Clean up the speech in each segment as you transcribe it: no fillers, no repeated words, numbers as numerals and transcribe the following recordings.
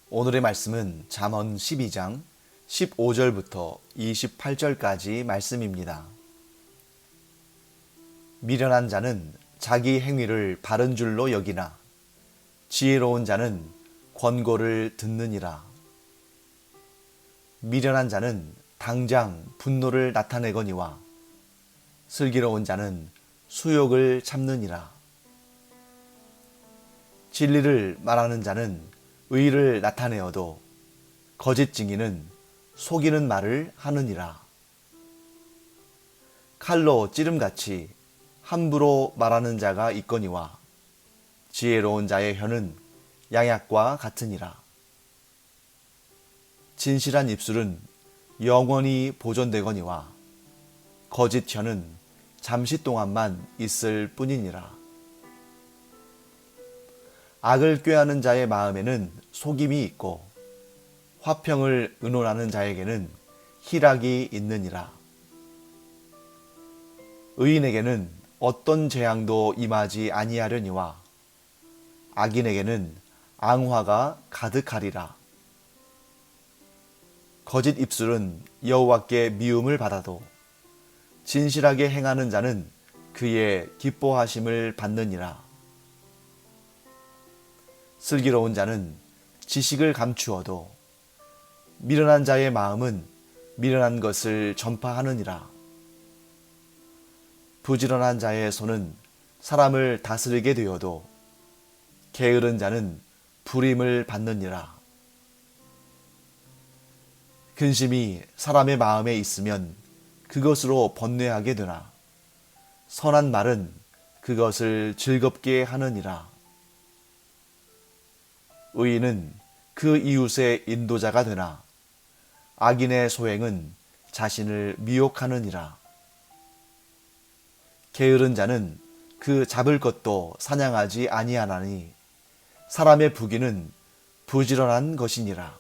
오늘의 말씀은 잠언 12장 15절부터 28절까지 말씀입니다. 미련한 자는 자기 행위를 바른 줄로 여기나 지혜로운 자는 권고를 듣느니라. 미련한 자는 당장 분노를 나타내거니와 슬기로운 자는 수욕을 참느니라. 진리를 말하는 자는 의를 나타내어도 거짓 증인은 속이는 말을 하느니라. 칼로 찌름같이 함부로 말하는 자가 있거니와 지혜로운 자의 혀는 양약과 같으니라. 진실한 입술은 영원히 보존되거니와 거짓 혀는 잠시 동안만 있을 뿐이니라. 악을 꾀하는 자의 마음에는 속임이 있고 화평을 의논하는 자에게는 희락이 있느니라. 의인에게는 어떤 재앙도 임하지 아니하려니와 악인에게는 앙화가 가득하리라. 거짓 입술은 여호와께 미움을 받아도 진실하게 행하는 자는 그의 기뻐하심을 받느니라. 슬기로운 자는 지식을 감추어도 미련한 자의 마음은 미련한 것을 전파하느니라. 부지런한 자의 손은 사람을 다스리게 되어도 게으른 자는 불임을 받느니라. 근심이 사람의 마음에 있으면 그것으로 번뇌하게 되나 선한 말은 그것을 즐겁게 하느니라. 의인은 그 이웃의 인도자가 되나 악인의 소행은 자신을 미혹하느니라. 게으른 자는 그 잡을 것도 사냥하지 아니하나니 사람의 부귀는 부지런한 것이니라.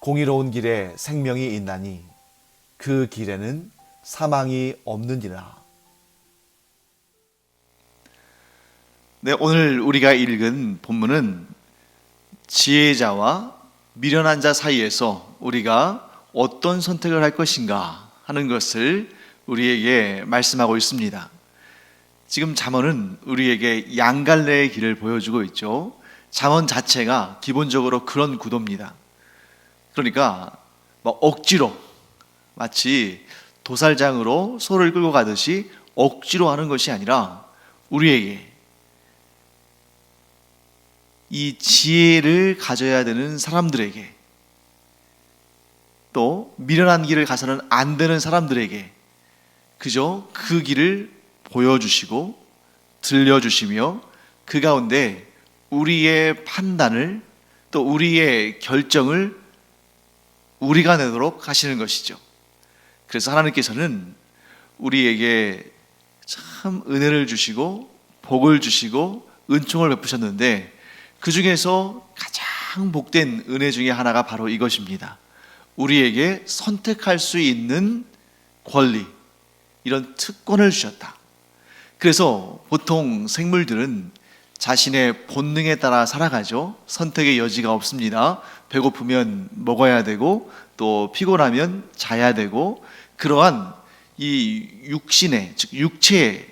공의로운 길에 생명이 있나니 그 길에는 사망이 없느니라. 네, 오늘 우리가 읽은 본문은 지혜자와 미련한 자 사이에서 우리가 어떤 선택을 할 것인가 하는 것을 우리에게 말씀하고 있습니다. 지금 잠언은 우리에게 양갈래의 길을 보여주고 있죠. 잠언 자체가 기본적으로 그런 구도입니다. 그러니까 억지로 마치 도살장으로 소를 끌고 가듯이 억지로 하는 것이 아니라 우리에게 이 지혜를 가져야 되는 사람들에게 또 미련한 길을 가서는 안 되는 사람들에게 그저 그 길을 보여주시고 들려주시며 그 가운데 우리의 판단을 또 우리의 결정을 우리가 내도록 하시는 것이죠. 그래서 하나님께서는 우리에게 참 은혜를 주시고 복을 주시고 은총을 베푸셨는데 그 중에서 가장 복된 은혜 중에 하나가 바로 이것입니다. 우리에게 선택할 수 있는 권리, 이런 특권을 주셨다. 그래서 보통 생물들은 자신의 본능에 따라 살아가죠. 선택의 여지가 없습니다. 배고프면 먹어야 되고 또 피곤하면 자야 되고 그러한 이 육신의, 즉 육체에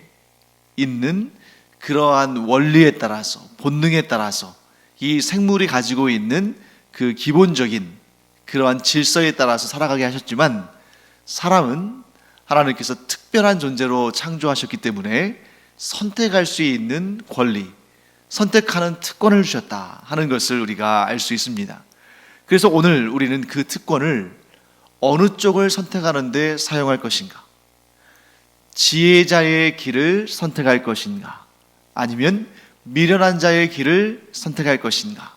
있는 그러한 원리에 따라서 본능에 따라서 이 생물이 가지고 있는 그 기본적인 그러한 질서에 따라서 살아가게 하셨지만 사람은 하나님께서 특별한 존재로 창조하셨기 때문에 선택할 수 있는 권리, 선택하는 특권을 주셨다 하는 것을 우리가 알 수 있습니다. 그래서 오늘 우리는 그 특권을 어느 쪽을 선택하는데 사용할 것인가? 지혜자의 길을 선택할 것인가? 아니면 미련한 자의 길을 선택할 것인가?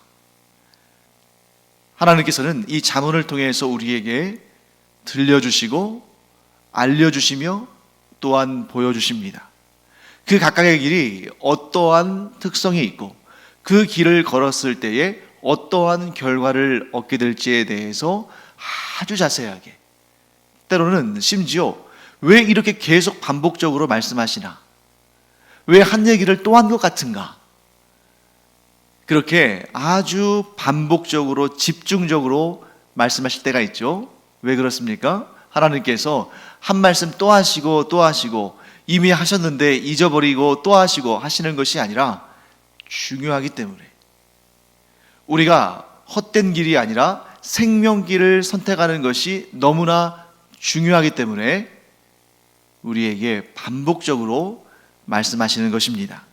하나님께서는 이 잠언을 통해서 우리에게 들려주시고 알려주시며 또한 보여주십니다. 그 각각의 길이 어떠한 특성이 있고 그 길을 걸었을 때에 어떠한 결과를 얻게 될지에 대해서 아주 자세하게, 때로는 심지어 왜 이렇게 계속 반복적으로 말씀하시나? 왜 한 얘기를 또 한 것 같은가? 그렇게 아주 반복적으로 집중적으로 말씀하실 때가 있죠. 왜 그렇습니까? 하나님께서 한 말씀 또 하시고 또 하시고 이미 하셨는데 잊어버리고 또 하시고 하시는 것이 아니라 중요하기 때문에, 우리가 헛된 길이 아니라 생명길을 선택하는 것이 너무나 중요하기 때문에 우리에게 반복적으로 말씀하시는 것입니다.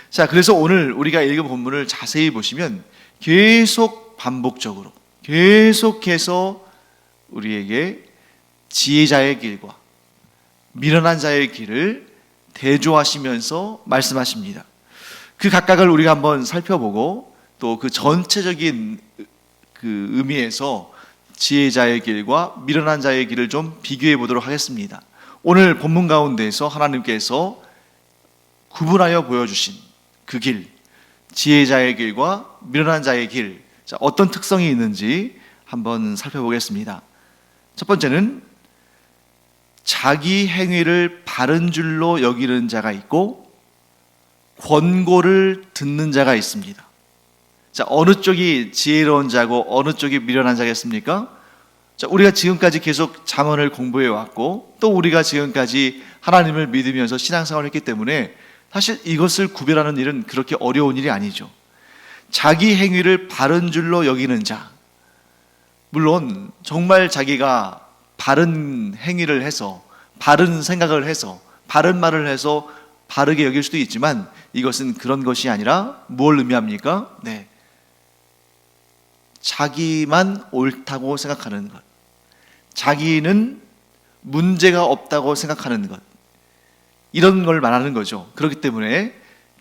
자, 그래서 오늘 우리가 읽은 본문을 자세히 보시면 계속 반복적으로 계속해서 우리에게 지혜자의 길과 미련한 자의 길을 대조하시면서 말씀하십니다. 그 각각을 우리가 한번 살펴보고 또 그 전체적인 그 의미에서 지혜자의 길과 미련한 자의 길을 좀 비교해 보도록 하겠습니다. 오늘 본문 가운데에서 하나님께서 구분하여 보여주신 그 길, 지혜자의 길과 미련한 자의 길, 자, 어떤 특성이 있는지 한번 살펴보겠습니다. 첫 번째는 자기 행위를 바른 줄로 여기는 자가 있고 권고를 듣는 자가 있습니다. 자, 어느 쪽이 지혜로운 자고 어느 쪽이 미련한 자겠습니까? 자, 우리가 지금까지 계속 잠언을 공부해 왔고 또 우리가 지금까지 하나님을 믿으면서 신앙생활을 했기 때문에 사실 이것을 구별하는 일은 그렇게 어려운 일이 아니죠. 자기 행위를 바른 줄로 여기는 자, 물론 정말 자기가 바른 행위를 해서 바른 생각을 해서 바른 말을 해서 바르게 여길 수도 있지만 이것은 그런 것이 아니라 뭘 의미합니까? 네, 자기만 옳다고 생각하는 것, 자기는 문제가 없다고 생각하는 것, 이런 걸 말하는 거죠. 그렇기 때문에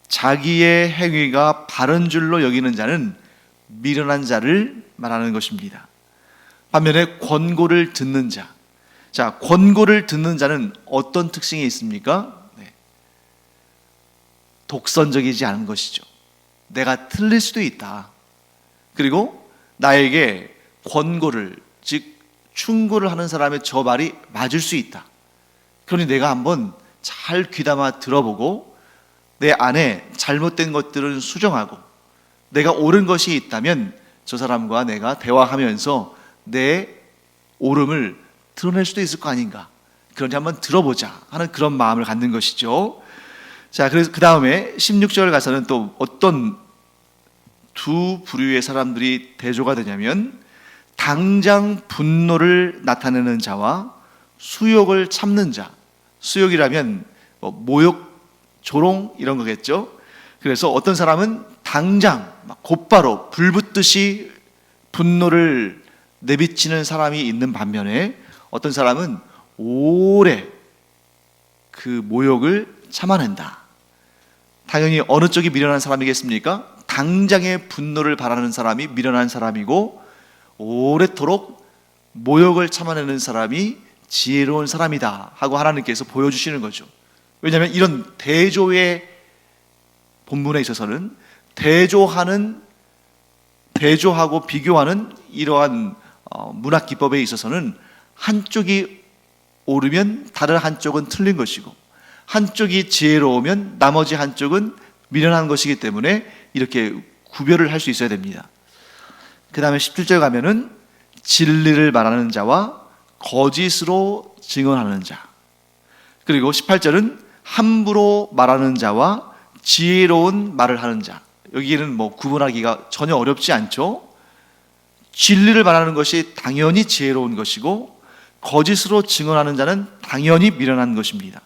자기의 행위가 바른 줄로 여기는 자는 미련한 자를 말하는 것입니다. 반면에 권고를 듣는 자, 자, 권고를 듣는 자는 어떤 특징이 있습니까? 네, 독선적이지 않은 것이죠. 내가 틀릴 수도 있다. 그리고 나에게 권고를, 즉 충고를 하는 사람의 저 말이 맞을 수 있다. 그러니 내가 한번 잘 귀담아 들어보고 내 안에 잘못된 것들은 수정하고 내가 옳은 것이 있다면 저 사람과 내가 대화하면서 내 옳음을 드러낼 수도 있을 거 아닌가. 그러니 한번 들어보자 하는 그런 마음을 갖는 것이죠. 자, 그래서 그 다음에 16절 가서는 또 어떤 두 부류의 사람들이 대조가 되냐면 당장 분노를 나타내는 자와 수욕을 참는 자. 수욕이라면 모욕, 조롱 이런 거겠죠. 그래서 어떤 사람은 당장 곧바로 불붙듯이 분노를 내비치는 사람이 있는 반면에 어떤 사람은 오래 그 모욕을 참아낸다. 당연히 어느 쪽이 미련한 사람이겠습니까? 당장의 분노를 바라는 사람이 미련한 사람이고 오래도록 모욕을 참아내는 사람이 지혜로운 사람이다 하고 하나님께서 보여주시는 거죠. 왜냐하면 이런 대조의 본문에 있어서는 대조하고 비교하는 이러한 문학 기법에 있어서는 한쪽이 옳으면 다른 한쪽은 틀린 것이고 한쪽이 지혜로우면 나머지 한쪽은 미련한 것이기 때문에 이렇게 구별을 할 수 있어야 됩니다. 그 다음에 17절 가면은 진리를 말하는 자와 거짓으로 증언하는 자, 그리고 18절은 함부로 말하는 자와 지혜로운 말을 하는 자. 여기는 뭐 구분하기가 전혀 어렵지 않죠. 진리를 말하는 것이 당연히 지혜로운 것이고 거짓으로 증언하는 자는 당연히 미련한 것입니다.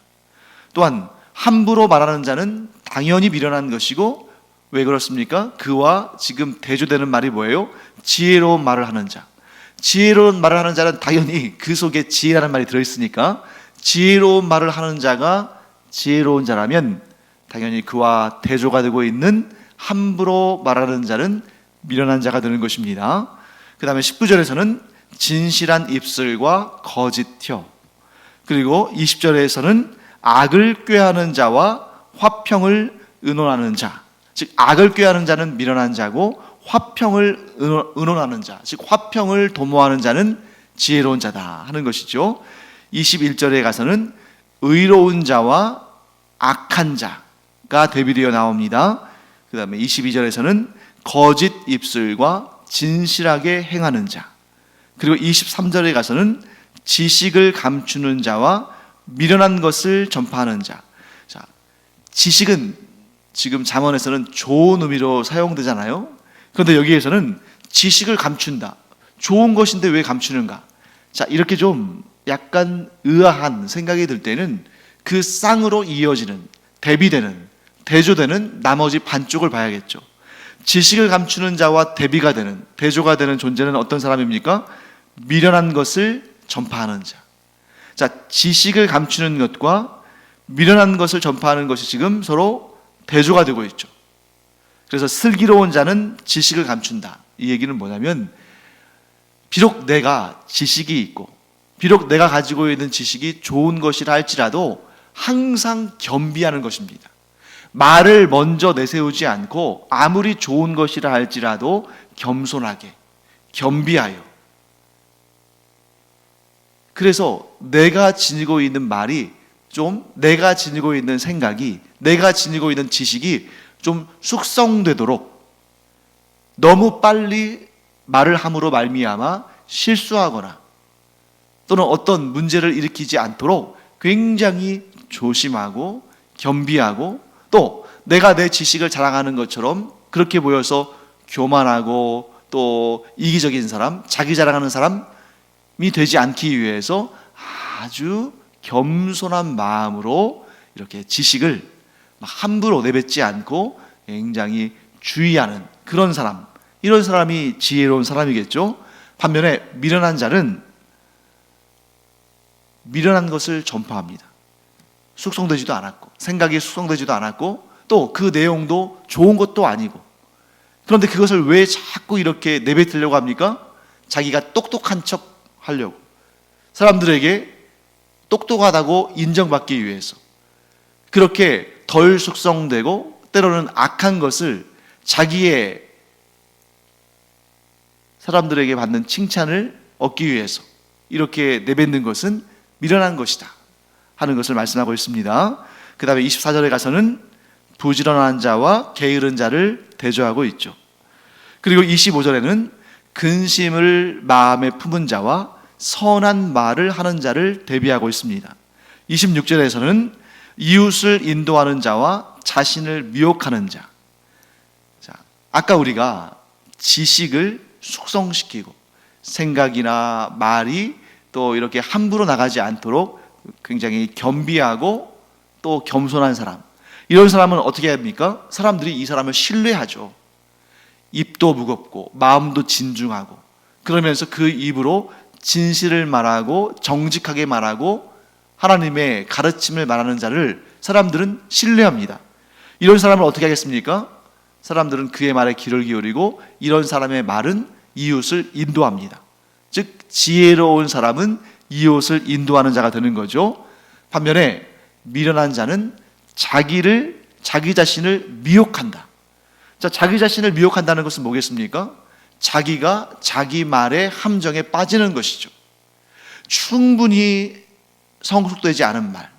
또한 함부로 말하는 자는 당연히 미련한 것이고 왜 그렇습니까? 그와 지금 대조되는 말이 뭐예요? 지혜로운 말을 하는 자. 지혜로운 말을 하는 자는 당연히 그 속에 지혜라는 말이 들어있으니까 지혜로운 말을 하는 자가 지혜로운 자라면 당연히 그와 대조가 되고 있는 함부로 말하는 자는 미련한 자가 되는 것입니다. 그 다음에 19절에서는 진실한 입술과 거짓 혀, 그리고 20절에서는 악을 꾀하는 자와 화평을 의논하는 자. 즉 악을 꾀하는 자는 미련한 자고 화평을 의논하는 자, 즉 화평을 도모하는 자는 지혜로운 자다 하는 것이죠. 21절에 가서는 의로운 자와 악한 자가 대비되어 나옵니다. 그 다음에 22절에서는 거짓 입술과 진실하게 행하는 자, 그리고 23절에 가서는 지식을 감추는 자와 미련한 것을 전파하는 자. 자, 지식은 지금 잠언에서는 좋은 의미로 사용되잖아요. 그런데 여기에서는 지식을 감춘다. 좋은 것인데 왜 감추는가? 자, 이렇게 좀 약간 의아한 생각이 들 때는 그 쌍으로 이어지는, 대비되는, 대조되는 나머지 반쪽을 봐야겠죠. 지식을 감추는 자와 대비가 되는, 대조가 되는 존재는 어떤 사람입니까? 미련한 것을 전파하는 자. 자, 지식을 감추는 것과 미련한 것을 전파하는 것이 지금 서로 대조가 되고 있죠. 그래서 슬기로운 자는 지식을 감춘다. 이 얘기는 뭐냐면, 비록 내가 지식이 있고 비록 내가 가지고 있는 지식이 좋은 것이라 할지라도 항상 겸비하는 것입니다. 말을 먼저 내세우지 않고 아무리 좋은 것이라 할지라도 겸손하게, 겸비하여. 그래서 내가 지니고 있는 말이 좀, 내가 지니고 있는 생각이, 내가 지니고 있는 지식이 좀 숙성되도록, 너무 빨리 말을 함으로 말미암아 실수하거나 또는 어떤 문제를 일으키지 않도록 굉장히 조심하고 겸비하고, 또 내가 내 지식을 자랑하는 것처럼 그렇게 보여서 교만하고 또 이기적인 사람, 자기 자랑하는 사람이 되지 않기 위해서 아주 겸손한 마음으로 이렇게 지식을 함부로 내뱉지 않고 굉장히 주의하는 그런 사람, 이런 사람이 지혜로운 사람이겠죠. 반면에 미련한 자는 미련한 것을 전파합니다. 숙성되지도 않았고, 생각이 숙성되지도 않았고, 또 그 내용도 좋은 것도 아니고, 그런데 그것을 왜 자꾸 이렇게 내뱉으려고 합니까? 자기가 똑똑한 척 하려고, 사람들에게 똑똑하다고 인정받기 위해서. 그렇게 덜 숙성되고 때로는 악한 것을 자기의 사람들에게 받는 칭찬을 얻기 위해서 이렇게 내뱉는 것은 미련한 것이다 하는 것을 말씀하고 있습니다. 그 다음에 24절에 가서는 부지런한 자와 게으른 자를 대조하고 있죠. 그리고 25절에는 근심을 마음에 품은 자와 선한 말을 하는 자를 대비하고 있습니다. 26절에서는 이웃을 인도하는 자와 자신을 미혹하는 자. 자, 아까 우리가 지식을 숙성시키고 생각이나 말이 또 이렇게 함부로 나가지 않도록 굉장히 겸비하고 또 겸손한 사람, 이런 사람은 어떻게 합니까? 사람들이 이 사람을 신뢰하죠. 입도 무겁고 마음도 진중하고, 그러면서 그 입으로 진실을 말하고 정직하게 말하고 하나님의 가르침을 말하는 자를 사람들은 신뢰합니다. 이런 사람을 어떻게 하겠습니까? 사람들은 그의 말에 귀를 기울이고 이런 사람의 말은 이웃을 인도합니다. 즉 지혜로운 사람은 이웃을 인도하는 자가 되는 거죠. 반면에 미련한 자는 자기 자신을 미혹한다. 자, 자기 자신을 미혹한다는 것은 뭐겠습니까? 자기가 자기 말의 함정에 빠지는 것이죠. 충분히 성숙되지 않은 말,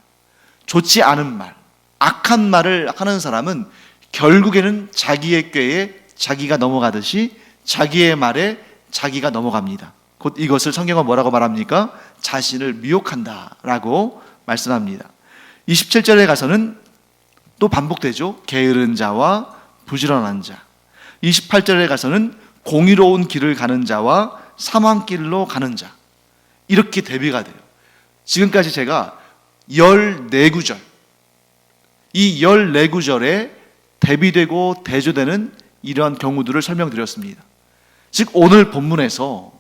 좋지 않은 말, 악한 말을 하는 사람은 결국에는 자기의 꾀에 자기가 넘어가듯이 자기의 말에 자기가 넘어갑니다. 곧 이것을 성경은 뭐라고 말합니까? 자신을 미혹한다라고 말씀합니다. 27절에 가서는 또 반복되죠. 게으른 자와 부지런한 자. 28절에 가서는 공의로운 길을 가는 자와 사망길로 가는 자. 이렇게 대비가 돼요. 지금까지 제가 14구절, 이 14구절에 대비되고 대조되는 이러한 경우들을 설명드렸습니다. 즉 오늘 본문에서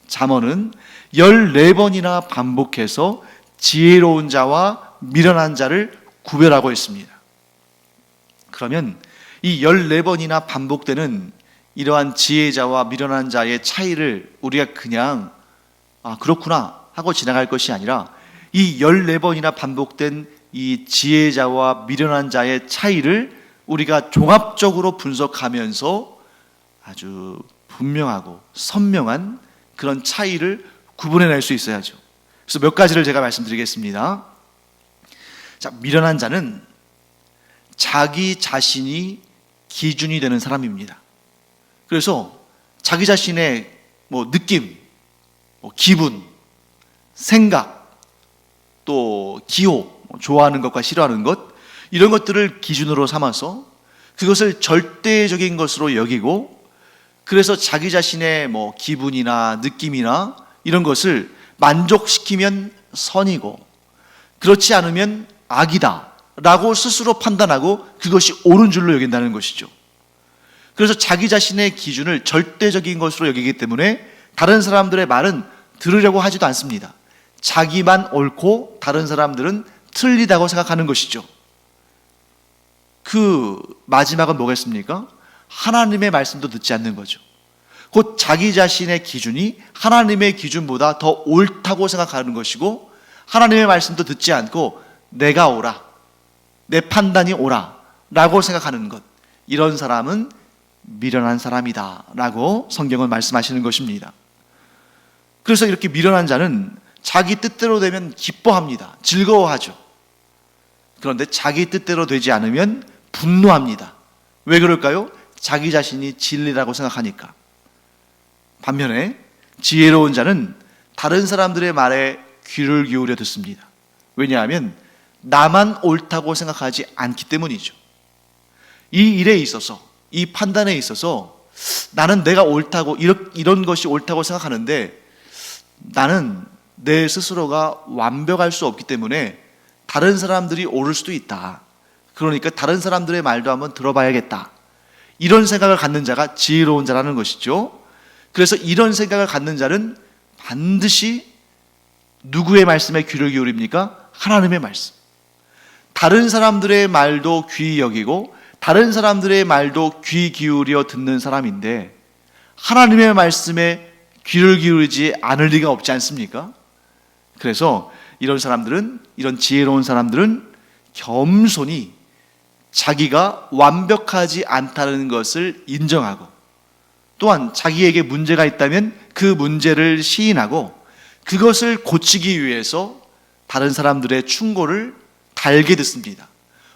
잠언은 14번이나 반복해서 지혜로운 자와 미련한 자를 구별하고 있습니다. 그러면 이 14번이나 반복되는 이러한 지혜자와 미련한 자의 차이를 우리가 그냥 그렇구나 하고 지나갈 것이 아니라, 이 14번이나 반복된 이 지혜자와 미련한 자의 차이를 우리가 종합적으로 분석하면서 아주 분명하고 선명한 그런 차이를 구분해낼 수 있어야죠. 그래서 몇 가지를 제가 말씀드리겠습니다. 자, 미련한 자는 자기 자신이 기준이 되는 사람입니다. 그래서 자기 자신의 느낌, 기분, 생각, 또 기호, 좋아하는 것과 싫어하는 것, 이런 것들을 기준으로 삼아서 그것을 절대적인 것으로 여기고, 그래서 자기 자신의 기분이나 느낌이나 이런 것을 만족시키면 선이고 그렇지 않으면 악이다 라고 스스로 판단하고 그것이 옳은 줄로 여긴다는 것이죠. 그래서 자기 자신의 기준을 절대적인 것으로 여기기 때문에 다른 사람들의 말은 들으려고 하지도 않습니다. 자기만 옳고 다른 사람들은 틀리다고 생각하는 것이죠. 그 마지막은 뭐겠습니까? 하나님의 말씀도 듣지 않는 거죠. 곧 자기 자신의 기준이 하나님의 기준보다 더 옳다고 생각하는 것이고, 하나님의 말씀도 듣지 않고 내가 옳아, 내 판단이 옳아 라고 생각하는 것, 이런 사람은 미련한 사람이다 라고 성경은 말씀하시는 것입니다. 그래서 이렇게 미련한 자는 자기 뜻대로 되면 기뻐합니다. 즐거워하죠. 그런데 자기 뜻대로 되지 않으면 분노합니다. 왜 그럴까요? 자기 자신이 진리라고 생각하니까. 반면에 지혜로운 자는 다른 사람들의 말에 귀를 기울여 듣습니다. 왜냐하면 나만 옳다고 생각하지 않기 때문이죠. 이 일에 있어서, 이 판단에 있어서 나는 내가 옳다고, 이런 것이 옳다고 생각하는데 나는 내 스스로가 완벽할 수 없기 때문에 다른 사람들이 옳을 수도 있다. 그러니까 다른 사람들의 말도 한번 들어봐야겠다. 이런 생각을 갖는 자가 지혜로운 자라는 것이죠. 그래서 이런 생각을 갖는 자는 반드시 누구의 말씀에 귀를 기울입니까? 하나님의 말씀. 다른 사람들의 말도 귀히 여기고 다른 사람들의 말도 귀 기울여 듣는 사람인데 하나님의 말씀에 귀를 기울이지 않을 리가 없지 않습니까? 그래서 이런 사람들은, 이런 지혜로운 사람들은 겸손히 자기가 완벽하지 않다는 것을 인정하고, 또한 자기에게 문제가 있다면 그 문제를 시인하고 그것을 고치기 위해서 다른 사람들의 충고를 달게 듣습니다.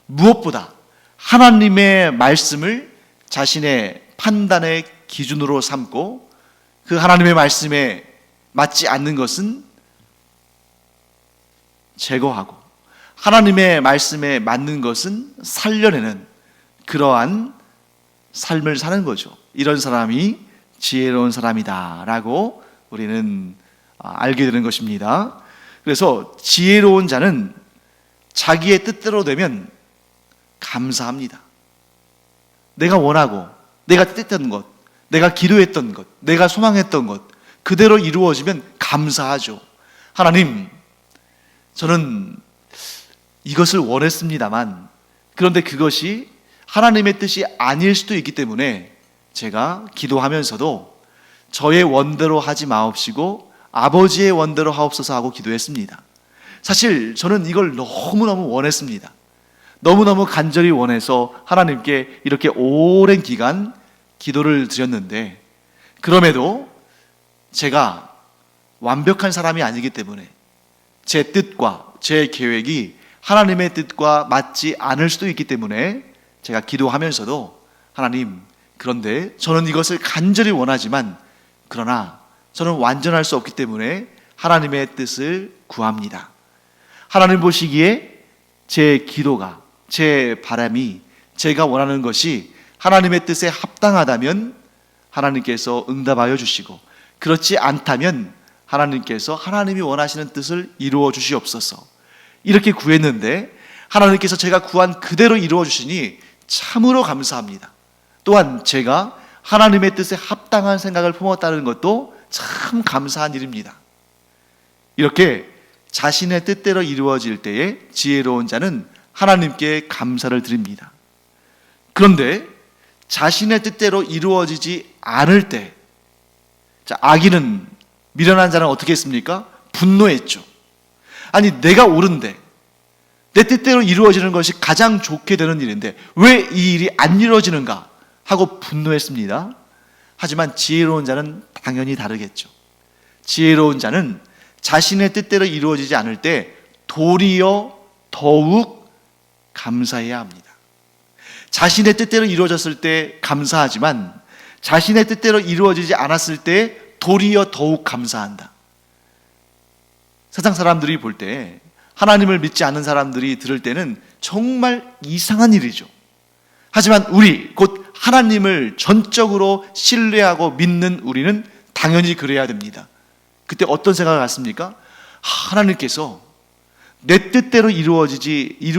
무엇보다 하나님의 말씀을 자신의 판단의 기준으로 삼고 그 하나님의 말씀에 맞지 않는 것은 제거하고 하나님의 말씀에 맞는 것은 살려내는 그러한 삶을 사는 거죠. 이런 사람이 지혜로운 사람이다 라고 우리는 알게 되는 것입니다. 그래서 지혜로운 자는 자기의 뜻대로 되면 감사합니다. 내가 원하고 내가 뜻했던 것, 내가 기도했던 것, 내가 소망했던 것 그대로 이루어지면 감사하죠. 하나님, 저는 이것을 원했습니다만 그런데 그것이 하나님의 뜻이 아닐 수도 있기 때문에 제가 기도하면서도 저의 원대로 하지 마옵시고 아버지의 원대로 하옵소서 하고 기도했습니다. 사실 저는 이걸 너무너무 원했습니다. 너무너무 간절히 원해서 하나님께 이렇게 오랜 기간 기도를 드렸는데 그럼에도 제가 완벽한 사람이 아니기 때문에 제 뜻과 제 계획이 하나님의 뜻과 맞지 않을 수도 있기 때문에 제가 기도하면서도 하나님, 그런데 저는 이것을 간절히 원하지만 그러나 저는 완전할 수 없기 때문에 하나님의 뜻을 구합니다. 하나님 보시기에 제 기도가, 제 바람이, 제가 원하는 것이 하나님의 뜻에 합당하다면 하나님께서 응답하여 주시고 그렇지 않다면 하나님께서 하나님이 원하시는 뜻을 이루어 주시옵소서. 이렇게 구했는데 하나님께서 제가 구한 그대로 이루어 주시니 참으로 감사합니다. 또한 제가 하나님의 뜻에 합당한 생각을 품었다는 것도 참 감사한 일입니다. 이렇게 자신의 뜻대로 이루어질 때에 지혜로운 자는 하나님께 감사를 드립니다. 그런데 자신의 뜻대로 이루어지지 않을 때, 악인은, 미련한 자는 어떻게 했습니까? 분노했죠. 아니, 내가 옳은데 내 뜻대로 이루어지는 것이 가장 좋게 되는 일인데 왜 이 일이 안 이루어지는가 하고 분노했습니다. 하지만 지혜로운 자는 당연히 다르겠죠. 지혜로운 자는 자신의 뜻대로 이루어지지 않을 때 도리어 더욱 감사해야 합니다. 자신의 뜻대로 이루어졌을 때 감사하지만 자신의 뜻대로 이루어지지 않았을 때 도리어 더욱 감사한다. 세상 사람들이 볼 때, 하나님을 믿지 않는 사람들이 들을 때는 정말 이상한 일이죠. 하지만 우리, 곧 하나님을 전적으로 신뢰하고 믿는 우리는 당연히 그래야 됩니다. 그때 어떤 생각을 갖습니까? 하나님께서 내 뜻대로 이루어주시지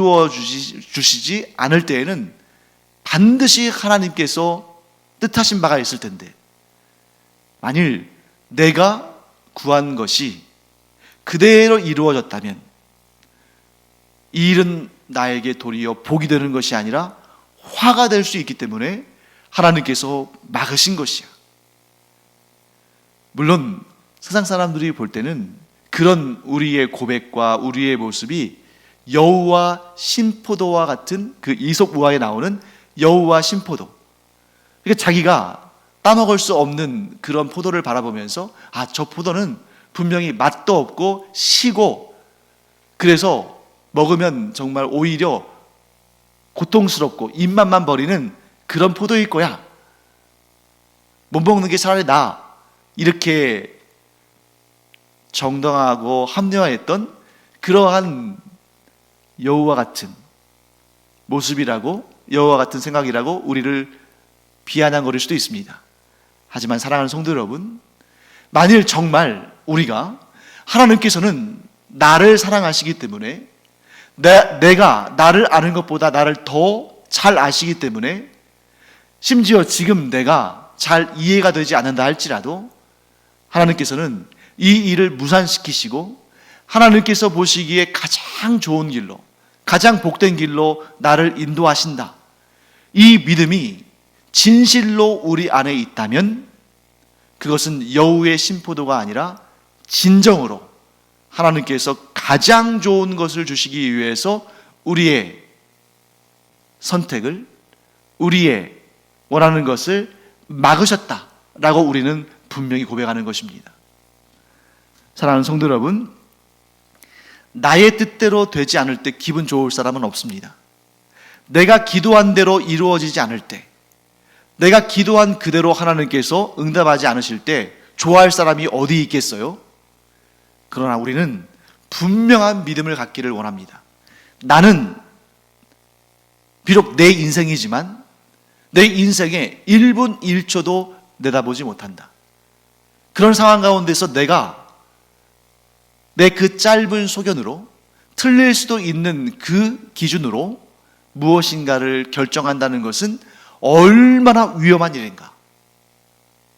않을 때에는 반드시 하나님께서 뜻하신 바가 있을 텐데, 만일 내가 구한 것이 그대로 이루어졌다면 이 일은 나에게 도리어 복이 되는 것이 아니라 화가 될 수 있기 때문에 하나님께서 막으신 것이야. 물론 세상 사람들이 볼 때는 그런 우리의 고백과 우리의 모습이 여우와 신포도와 같은, 그 이솝 우화에 나오는 여우와 신포도, 그러니까 자기가 따먹을 수 없는 그런 포도를 바라보면서 저 포도는 분명히 맛도 없고 시고, 그래서 먹으면 정말 오히려 고통스럽고 입맛만 버리는 그런 포도일 거야, 못 먹는 게 차라리 나아, 이렇게 정당하고 합리화했던 그러한 여우와 같은 모습이라고, 여우와 같은 생각이라고 우리를 비아냥거릴 수도 있습니다. 하지만 사랑하는 성도 여러분, 만일 정말 우리가 하나님께서는 나를 사랑하시기 때문에, 내가 나를 아는 것보다 나를 더 잘 아시기 때문에, 심지어 지금 내가 잘 이해가 되지 않는다 할지라도 하나님께서는 이 일을 무산시키시고 하나님께서 보시기에 가장 좋은 길로, 가장 복된 길로 나를 인도하신다, 이 믿음이 진실로 우리 안에 있다면 그것은 여우의 신포도가 아니라 진정으로 하나님께서 가장 좋은 것을 주시기 위해서 우리의 선택을, 우리의 원하는 것을 막으셨다라고 우리는 분명히 고백하는 것입니다. 사랑하는 성도 여러분, 나의 뜻대로 되지 않을 때 기분 좋을 사람은 없습니다. 내가 기도한 대로 이루어지지 않을 때, 내가 기도한 그대로 하나님께서 응답하지 않으실 때 좋아할 사람이 어디 있겠어요? 그러나 우리는 분명한 믿음을 갖기를 원합니다. 나는 비록 내 인생이지만 내 인생에 1분 1초도 내다보지 못한다. 그런 상황 가운데서 내가 내 그 짧은 소견으로, 틀릴 수도 있는 그 기준으로 무엇인가를 결정한다는 것은 얼마나 위험한 일인가.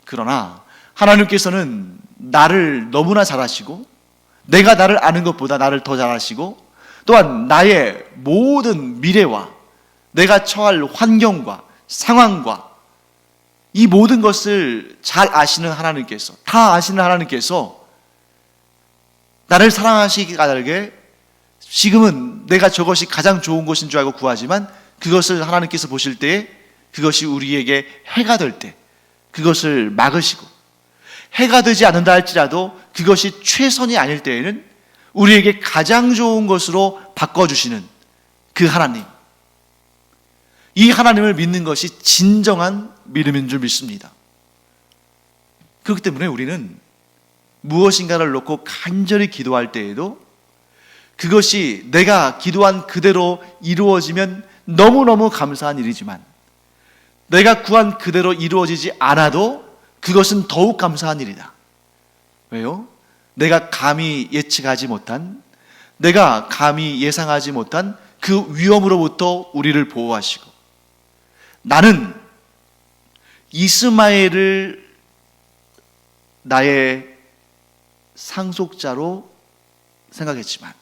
그러나 하나님께서는 나를 너무나 잘 아시고, 내가 나를 아는 것보다 나를 더 잘 아시고, 또한 나의 모든 미래와 내가 처할 환경과 상황과 이 모든 것을 잘 아시는 하나님께서, 다 아시는 하나님께서 나를 사랑하시기 까닭에 지금은 내가 저것이 가장 좋은 것인 줄 알고 구하지만, 그것을 하나님께서 보실 때에 그것이 우리에게 해가 될 때 그것을 막으시고, 해가 되지 않는다 할지라도 그것이 최선이 아닐 때에는 우리에게 가장 좋은 것으로 바꿔주시는 그 하나님, 이 하나님을 믿는 것이 진정한 믿음인 줄 믿습니다. 그렇기 때문에 우리는 무엇인가를 놓고 간절히 기도할 때에도 그것이 내가 기도한 그대로 이루어지면 너무너무 감사한 일이지만, 내가 구한 그대로 이루어지지 않아도 그것은 더욱 감사한 일이다. 왜요? 내가 감히 예측하지 못한, 내가 감히 예상하지 못한 그 위험으로부터 우리를 보호하시고, 나는 이스마엘을 나의 상속자로 생각했지만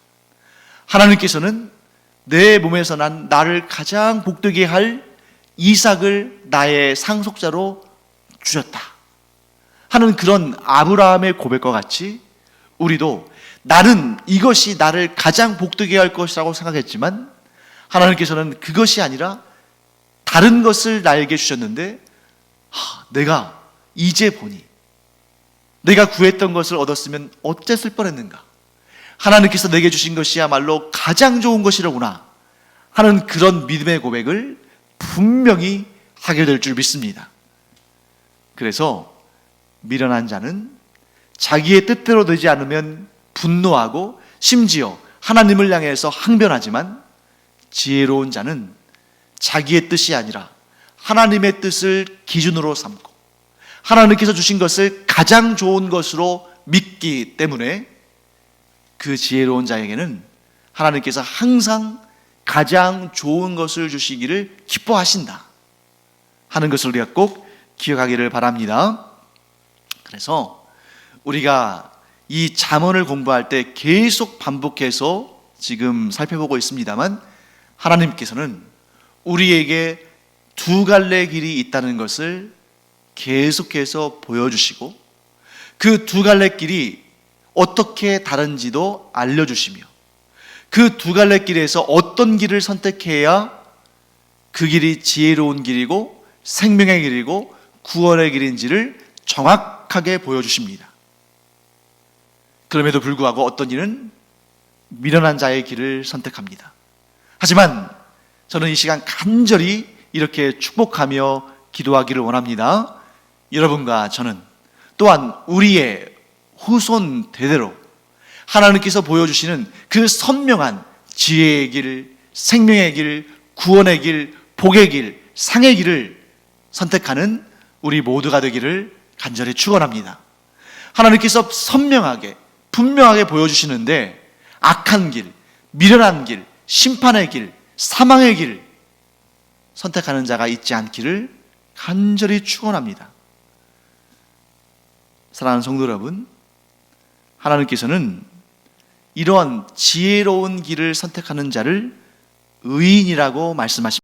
하나님께서는 내 몸에서 난 나를 가장 복되게 할 이삭을 나의 상속자로 주셨다 하는 그런 아브라함의 고백과 같이, 우리도 나는 이것이 나를 가장 복되게 할 것이라고 생각했지만 하나님께서는 그것이 아니라 다른 것을 나에게 주셨는데, 내가 이제 보니 내가 구했던 것을 얻었으면 어땠을 뻔했는가, 하나님께서 내게 주신 것이야말로 가장 좋은 것이로구나 하는 그런 믿음의 고백을 분명히 하게 될 줄 믿습니다. 그래서 미련한 자는 자기의 뜻대로 되지 않으면 분노하고 심지어 하나님을 향해서 항변하지만, 지혜로운 자는 자기의 뜻이 아니라 하나님의 뜻을 기준으로 삼고 하나님께서 주신 것을 가장 좋은 것으로 믿기 때문에 그 지혜로운 자에게는 하나님께서 항상 가장 좋은 것을 주시기를 기뻐하신다 하는 것을 우리가 꼭 기억하기를 바랍니다. 그래서 우리가 이 잠언을 공부할 때 계속 반복해서 지금 살펴보고 있습니다만, 하나님께서는 우리에게 두 갈래 길이 있다는 것을 계속해서 보여주시고, 그 두 갈래 길이 어떻게 다른지도 알려주시며, 그 두 갈래 길에서 어떤 길을 선택해야 그 길이 지혜로운 길이고 생명의 길이고 구원의 길인지를 정확하게 보여주십니다. 그럼에도 불구하고 어떤 이는 미련한 자의 길을 선택합니다. 하지만 저는 이 시간 간절히 이렇게 축복하며 기도하기를 원합니다. 여러분과 저는 또한 우리의 후손 대대로 하나님께서 보여주시는 그 선명한 지혜의 길, 생명의 길, 구원의 길, 복의 길, 상의 길을 선택하는 우리 모두가 되기를 간절히 축원합니다. 하나님께서 선명하게 분명하게 보여주시는데 악한 길, 미련한 길, 심판의 길, 사망의 길 선택하는 자가 있지 않기를 간절히 축원합니다. 사랑하는 성도 여러분, 하나님께서는 이러한 지혜로운 길을 선택하는 자를 의인이라고 말씀하십니다.